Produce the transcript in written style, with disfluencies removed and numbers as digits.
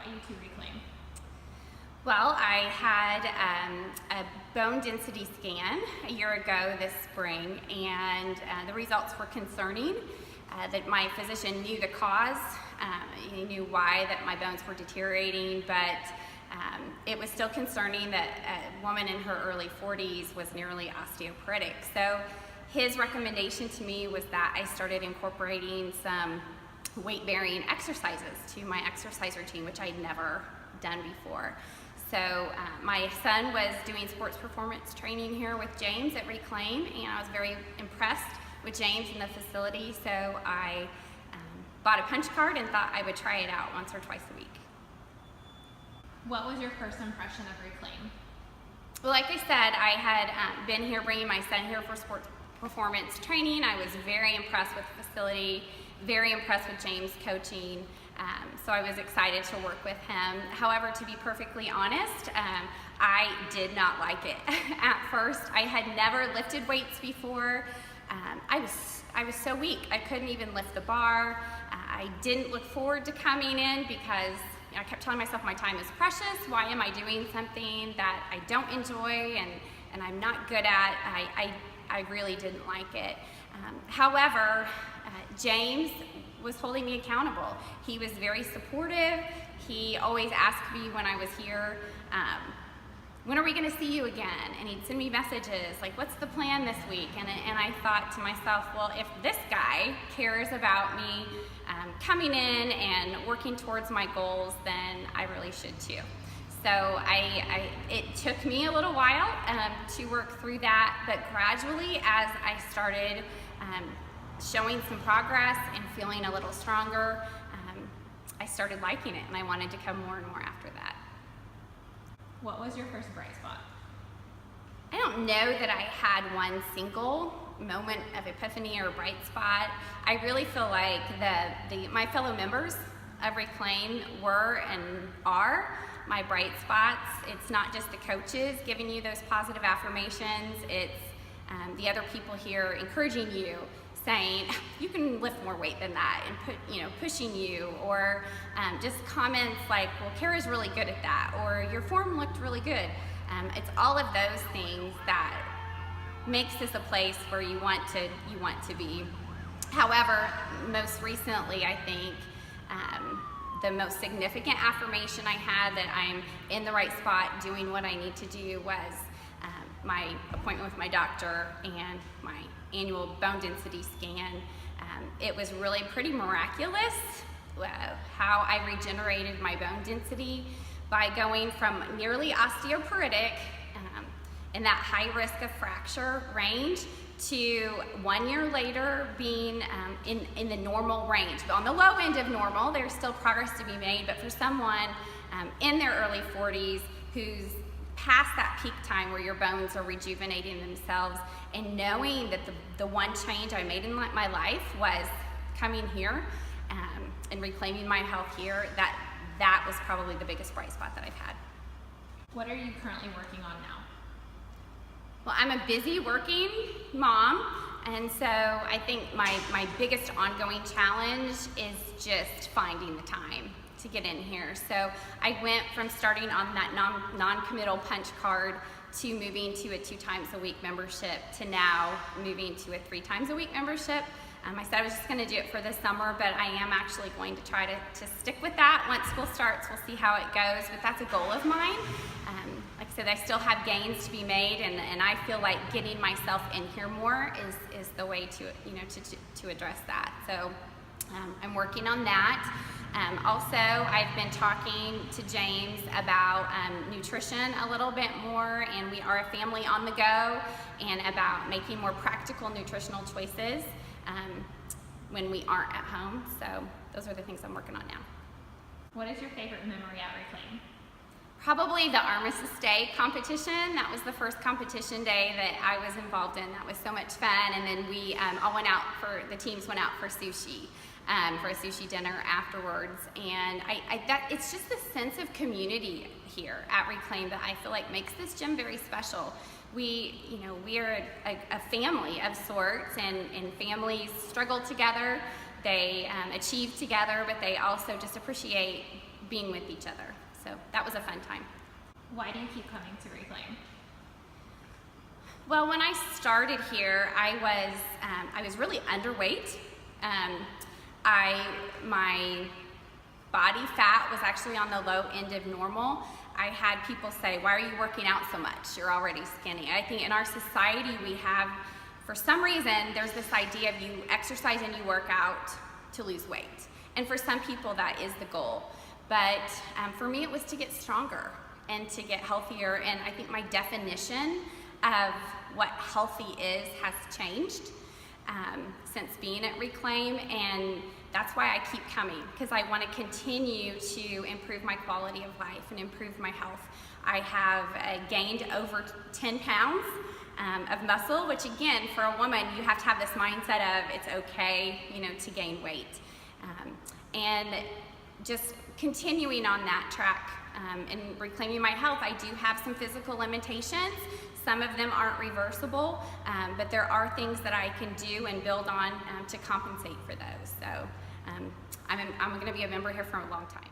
brought you to Reclaim? Well, I had a bone density scan a year ago this spring, and the results were concerning. That my physician knew the cause, he knew why that my bones were deteriorating, but it was still concerning that a woman in her early 40s was nearly osteoporotic. So his recommendation to me was that I started incorporating some weight-bearing exercises to my exercise routine, which I'd never done before. So my son was doing sports performance training here with James at Reclaim, and I was very impressed with James and the facility, so I bought a punch card and thought I would try it out once or twice a week. What was your first impression of Reclaim? Well, like I said, I had been here bringing my son here for sports performance training. I was very impressed with the facility, very impressed with James' coaching. So I was excited to work with him. However, to be perfectly honest, I did not like it at first. I had never lifted weights before. I was so weak. I couldn't even lift the bar. I didn't look forward to coming in because I kept telling myself my time is precious. Why am I doing something that I don't enjoy and I'm not good at? I really didn't like it. However, James was holding me accountable. He was very supportive. He always asked me when I was here, when are we gonna see you again? And he'd send me messages like, what's the plan this week? And I thought to myself, well, if this guy cares about me coming in and working towards my goals, then I really should too. So it took me a little while to work through that, but gradually as I started showing some progress and feeling a little stronger, I started liking it and I wanted to come more and more after that. What was your first bright spot? I don't know that I had one single moment of epiphany or bright spot. I really feel like my fellow members of Reclaim were and are my bright spots. It's not just the coaches giving you those positive affirmations, it's the other people here encouraging you, saying you can lift more weight than that, and pushing you, or just comments like, well, Kara's really good at that, or your form looked really good. It's all of those things that makes this a place where you want to be. However, most recently, I think the most significant affirmation I had that I'm in the right spot doing what I need to do was my appointment with my doctor and my annual bone density scan. It was really pretty miraculous how I regenerated my bone density by going from nearly osteoporotic in that high risk of fracture range to 1 year later being in the normal range. But on the low end of normal, there's still progress to be made, but for someone in their early 40s who's past that peak time where your bones are rejuvenating themselves, and knowing that the one change I made in my life was coming here and reclaiming my health here, that was probably the biggest bright spot that I've had. What are you currently working on now? Well, I'm a busy working mom, and so I think my biggest ongoing challenge is just finding the time to get in here. So I went from starting on that non-committal punch card to moving to a 2 times a week membership to now moving to a 3 times a week membership. I said I was just going to do it for the summer, but I am actually going to try to stick with that. Once school starts, we'll see how it goes, but that's a goal of mine. Like I said, I still have gains to be made, and I feel like getting myself in here more is the way to address that. So I'm working on that. Also, I've been talking to James about nutrition a little bit more, and we are a family on the go, and about making more practical nutritional choices when we aren't at home. So those are the things I'm working on now. What is your favorite memory at Reclaim? Probably the Armistice Day competition. That was the first competition day that I was involved in. That was so much fun. And then we all went out the teams went out for sushi, for a sushi dinner afterwards. And it's just the sense of community here at Reclaim that I feel like makes this gym very special. We are a family of sorts, and families struggle together. They achieve together, but they also just appreciate being with each other. So that was a fun time. Why do you keep coming to Reclaim? Well, when I started here, I was really underweight. My body fat was actually on the low end of normal. I had people say, "Why are you working out so much? You're already skinny." I think in our society we have, for some reason, there's this idea of you exercise and you work out to lose weight. And for some people that is the goal. But for me it was to get stronger and to get healthier, and I think my definition of what healthy is has changed since being at Reclaim, and that's why I keep coming, because I want to continue to improve my quality of life and improve my health. I have gained over 10 pounds of muscle, which again, for a woman, you have to have this mindset of it's okay, to gain weight. And just continuing on that track and reclaiming my health, I do have some physical limitations. Some of them aren't reversible, but there are things that I can do and build on to compensate for those. So I'm going to be a member here for a long time.